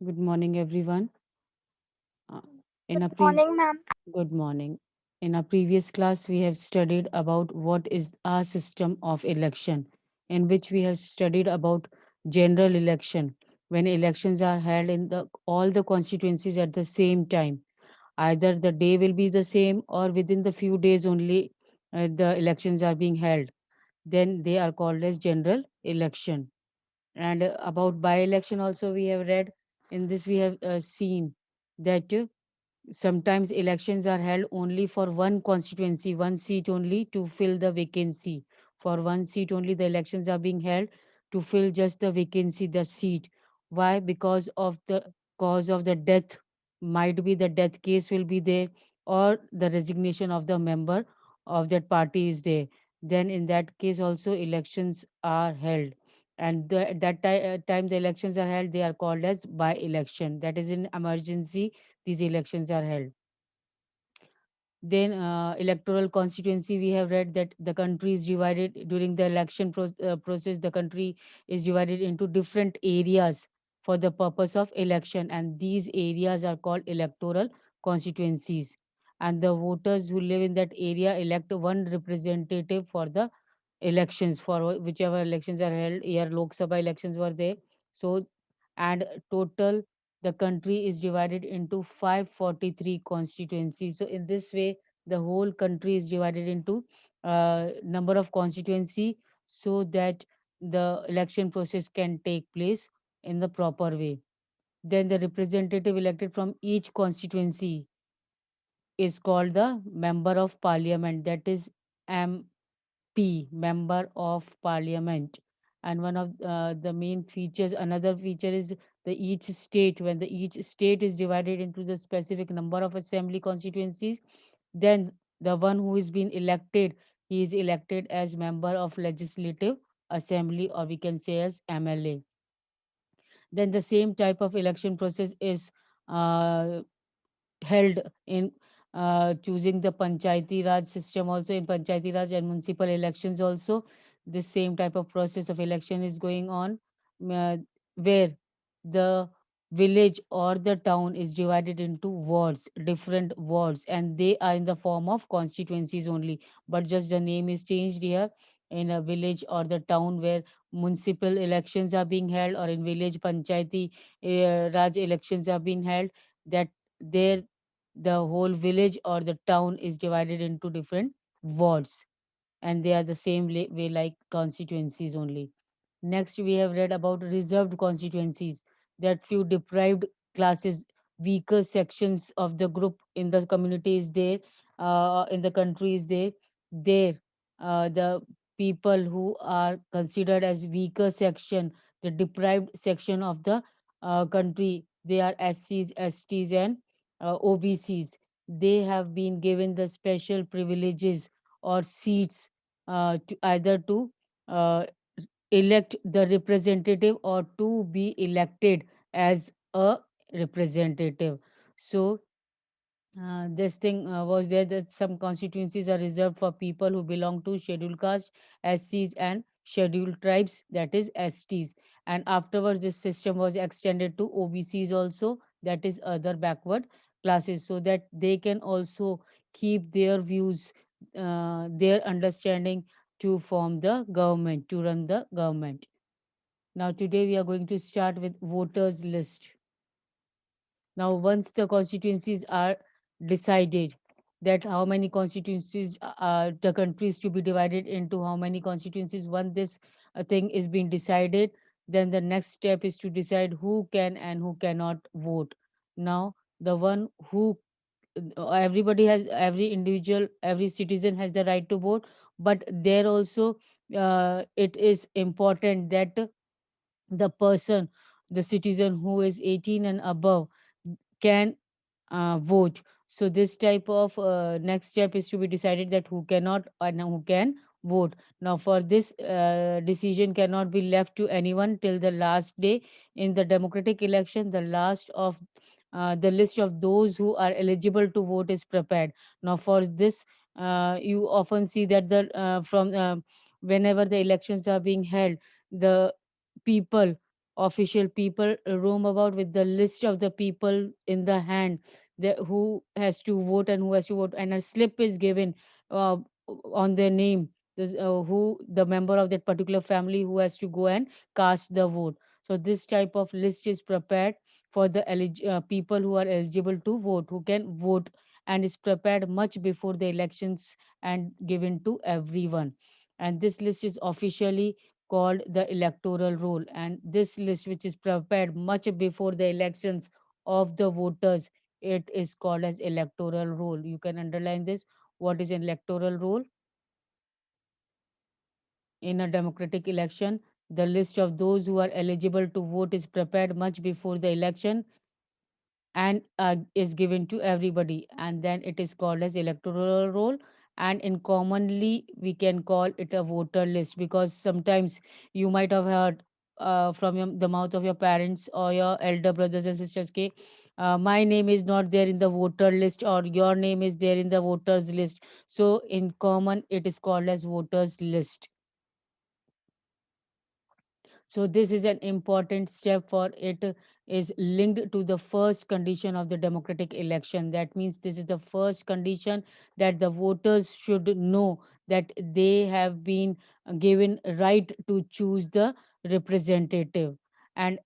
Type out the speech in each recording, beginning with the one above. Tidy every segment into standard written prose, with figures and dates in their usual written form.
Good morning, everyone. Uh, in a Good pre- morning, ma'am. Good morning. In our previous class, we have studied about what is our system of election, in which we have studied about general election, when elections are held in the all the constituencies at the same time. Either the day will be the same, or within the few days only, the elections are being held. Then they are called as general election. And about by-election also we have read. In this we have seen that sometimes elections are held only for one constituency, one seat only to fill the vacancy. For one seat only, the elections are being held to fill just the vacancy, the seat. Why? Because of the cause of the death. Might be the death case will be there, or the resignation of the member of that party is there. Then, in that case, also elections are held. And time the elections are held, they are called as by election. That is in emergency, these elections are held. Then electoral constituency, we have read that the country is divided during the process. The country is divided into different areas for the purpose of election, and these areas are called electoral constituencies. And the voters who live in that area elect one representative for the elections, for whichever elections are held. Here, Lok Sabha elections were there. So, and total the country is divided into 543 constituencies. So, in this way, the whole country is divided into number of constituency, so that the election process can take place in the proper way. Then the representative elected from each constituency is called the member of parliament. That is P, Member of Parliament. And one of the main features, another feature is the each state. When the each state is divided into the specific number of assembly constituencies, then the one who is being elected, he is elected as member of legislative assembly, or we can say as MLA. Then the same type of election process is uh, held in choosing the Panchayati Raj system also. In Panchayati Raj and municipal elections also, the same type of process of election is going on, uh, where the village or the town is divided into wards, different wards, and they are in the form of constituencies only, but just the name is changed here. In a village or the town where municipal elections are being held, or in village Panchayati Raj elections are being held, that there the whole village or the town is divided into different wards, and they are the same way like constituencies only. Next, we have read about reserved constituencies, that few deprived classes, weaker sections of the group in the community is there, in the country is there. There, the people who are considered as weaker section, the deprived section of the country, they are SCs, STs, and OBCs. They have been given the special privileges or seats, to either to uh, elect the representative or to be elected as a representative. So this thing was there, that some constituencies are reserved for people who belong to scheduled caste, SCs, and scheduled tribes, that is STs. And afterwards, this system was extended to OBCs also, that is other backward classes, so that they can also keep their views, their understanding to form the government, to run the government. Now, today we are going to start with voters list. Now, once the constituencies are decided, that how many constituencies the country is to be divided into, how many constituencies, once this thing is being decided, then the next step is to decide who can and who cannot vote. Now, the one who everybody has, every individual, every citizen has the right to vote, but there also it is important that the person, the citizen who is 18 and above, can vote. So this type of next step is to be decided, that who cannot and who can vote. Now, for this decision cannot be left to anyone till the last day. In the democratic election, the last of the list of those who are eligible to vote is prepared. Now, for this, you often see that the from whenever the elections are being held, the people official people roam about with the list of the people in the hand, who has to vote and who has to vote, and a slip is given uh, on their name, who the member of that particular family who has to go and cast the vote. So this type of list is prepared for the people who are eligible to vote, who can vote, and is prepared much before the elections and given to everyone. And this list is officially called the electoral roll. And this list, which is prepared much before the elections of the voters, it is called as electoral roll. You can underline this. What is an electoral roll? In a democratic election, the list of those who are eligible to vote is prepared much before the election and is given to everybody, and then it is called as electoral roll. And in commonly we can call it a voter list, because sometimes you might have heard from the mouth of your parents or your elder brothers and sisters, ke, my name is not there in the voter list, or your name is there in the voters list. So in common it is called as voters list. So this is an important step, for it is linked to the first condition of the democratic election. That means this is the first condition, that the voters should know that they have been given right to choose the representative, and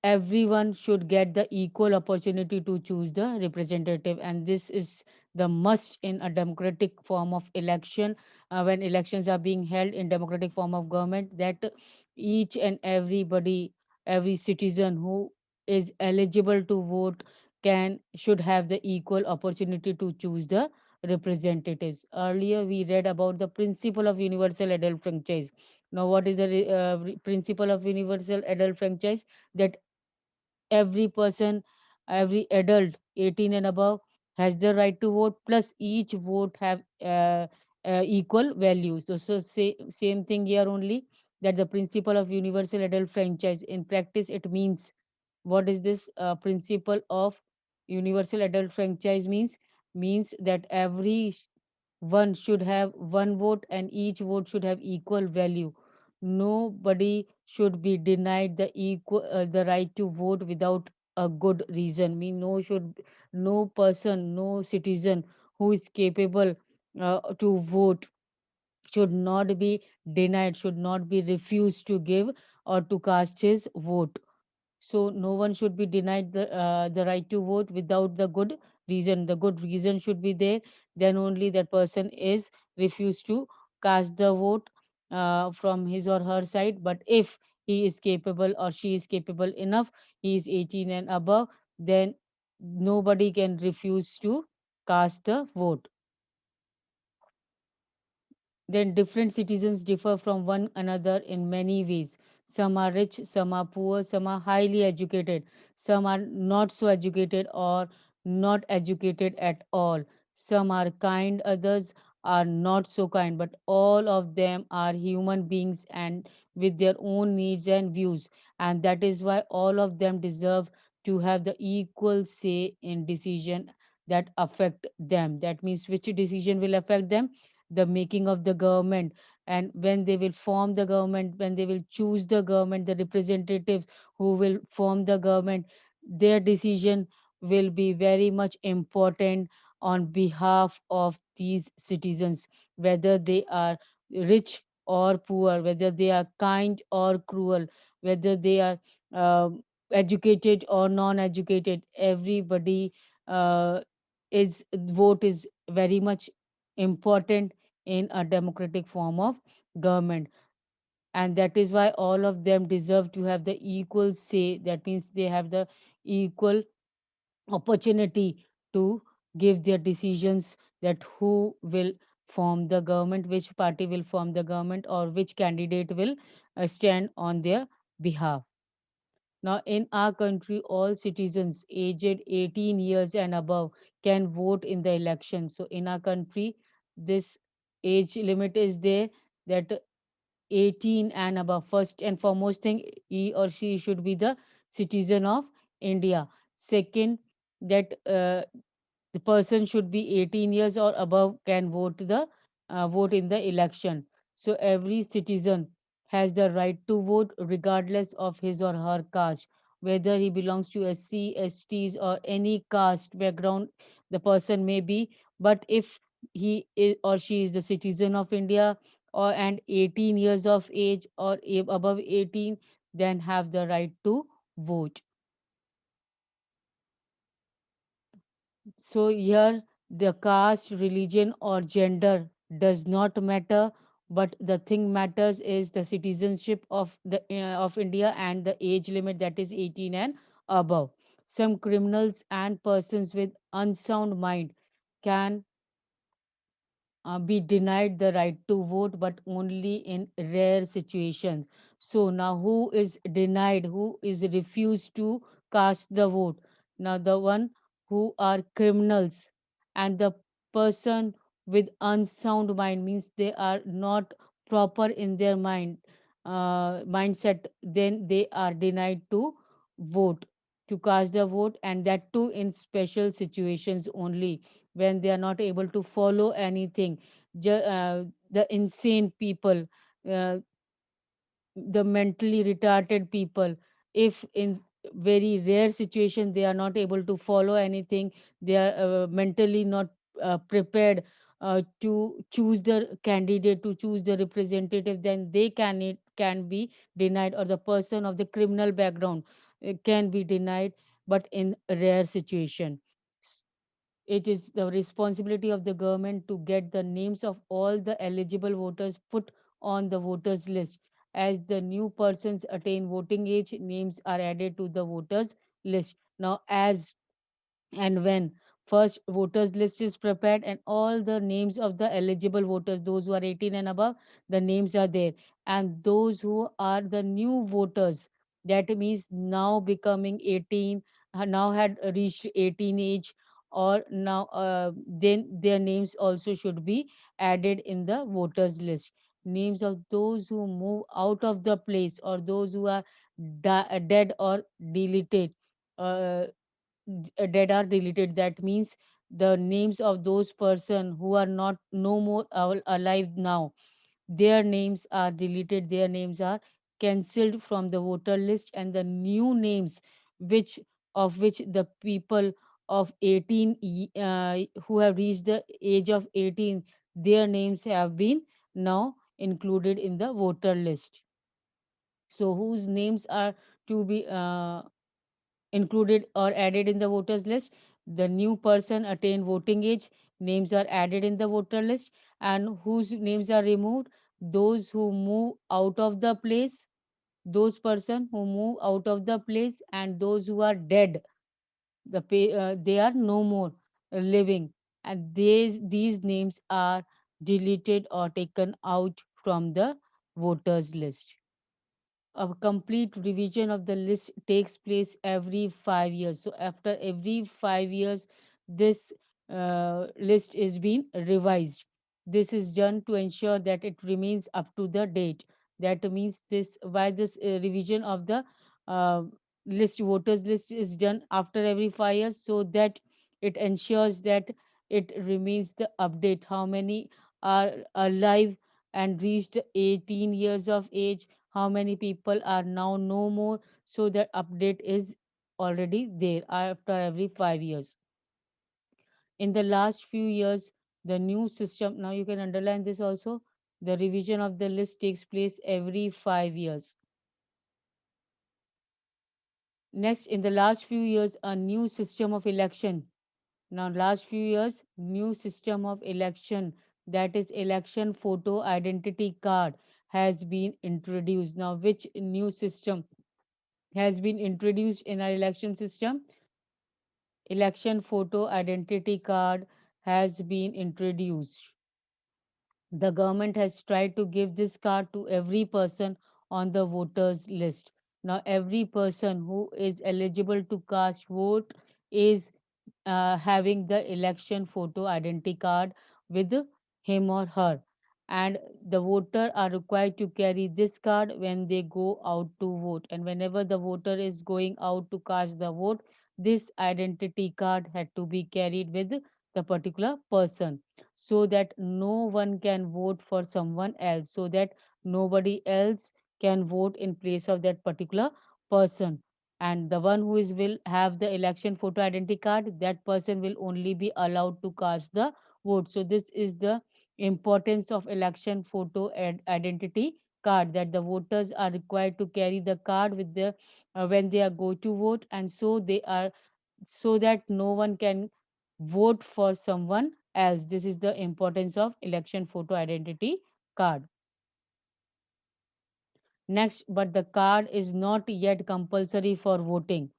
everyone should get the equal opportunity to choose the representative. And this is the must in a democratic form of election. When elections are being held in democratic form of government, that each and everybody, every citizen who is eligible to vote, can should have the equal opportunity to choose the representatives. Earlier we read about the principle of universal adult franchise. Now what is the principle of universal adult franchise? That every person, every adult 18 and above has the right to vote, plus each vote have equal value. So same thing here only, that the principle of universal adult franchise, in practice it means, what is this principle of universal adult franchise means that every one should have one vote, and each vote should have equal value. Nobody should be denied the right to vote without a good reason. Mean no person, no citizen who is capable to vote should not be denied, should not be refused to give or to cast his vote. So no one should be denied the right to vote without the good reason. The good reason should be there, then only that person is refused to cast the vote from his or her side. But if he is capable or she is capable enough, he is 18 and above, then nobody can refuse to cast the vote. Then different citizens differ from one another in many ways. Some are rich, some are poor, some are highly educated, some are not so educated or not educated at all. Some are kind, others are not so kind, but all of them are human beings and with their own needs and views. And that is why all of them deserve to have the equal say in decision that affect them. That means which decision will affect them? The making of the government, and when they will form the government, when they will choose the government, the representatives who will form the government, their decision will be very much important on behalf of these citizens, whether they are rich or poor, whether they are kind or cruel, whether they are educated or non-educated. Everybody is vote is very much important in a democratic form of government. And that is why all of them deserve to have the equal say. That means they have the equal opportunity to give their decisions, that who will form the government, which party will form the government, or which candidate will stand on their behalf. Now, in our country, all citizens aged 18 years and above can vote in the election. So, in our country, this age limit is there, that 18 and above. First and foremost thing, he or she should be the citizen of India. Second, that the person should be 18 years or above can vote in the election. So, every citizen has the right to vote regardless of his or her caste, whether he belongs to SC, STs, or any caste background the person may be. But if he is, or she is the citizen of India or and 18 years of age or above 18, then have the right to vote. So here the caste, religion, or gender does not matter, but the thing matters is the citizenship of India and the age limit, that is 18 and above. Some criminals and persons with unsound mind can be denied the right to vote, but only in rare situations. So now, who is denied, who is refused to cast the vote? Now, the one who are criminals and the person with unsound mind, means they are not proper in their mindset, then they are denied to vote, to cast the vote, and that too in special situations only, when they are not able to follow anything. The insane people, uh, the mentally retarded people, if in very rare situation they are not able to follow anything, they are mentally not prepared to choose the candidate, to choose the representative, then they can be denied, or the person of the criminal background can be denied, but in rare situation. It is the responsibility of the government to get the names of all the eligible voters put on the voters list. As the new persons attain voting age, names are added to the voters list. Now, as and when first voters list is prepared and all the names of the eligible voters, those who are 18 and above, the names are there, and those who are the new voters, that means now becoming 18, now had reached 18 age, or now then their names also should be added in the voters list. Names of those who move out of the place, or those who are dead or deleted, uh, dead are deleted, that means the names of those person who are not no more alive now, their names are deleted, their names are cancelled from the voter list, and the new names which of which the people of 18 who have reached the age of 18, their names have been now included in the voter list. So whose names are to be included or added in the voters list? The new person attain voting age, names are added in the voter list, and whose names are removed? Those who move out of the place, those person who move out of the place, and those who are dead, they are no more living, and these names are deleted or taken out from the voters list. A complete revision of the list takes place every 5 years. So after every 5 years, this list is being revised. This is done to ensure that it remains up to the date. That means this why this revision of the uh, list, voters list, is done after every 5 years, so that it ensures that it remains the update. How many are alive and reached 18 years of age, how many people are now no more, so that update is already there after every 5 years. In the last few years, the new system, now you can underline this also, the revision of the list takes place every 5 years. Next, in the last few years, a new system of election. Now, last few years, new system of election, that is election photo identity card, has been introduced. Now, which new system has been introduced in our election system? Election photo identity card has been introduced. The government has tried to give this card to every person on the voters list. Now, every person who is eligible to cast vote is having the election photo identity card with him or her, and the voter are required to carry this card when they go out to vote, and whenever the voter is going out to cast the vote, this identity card had to be carried with the particular person, so that no one can vote for someone else, so that nobody else can vote in place of that particular person. And the one who is will have the election photo identity card, that person will only be allowed to cast the vote. So this is the importance of election photo identity card, that the voters are required to carry the card with the when they are go to vote, and so they are, so that no one can vote for someone else. This is the importance of election photo identity card. Next, but the card is not yet compulsory for voting.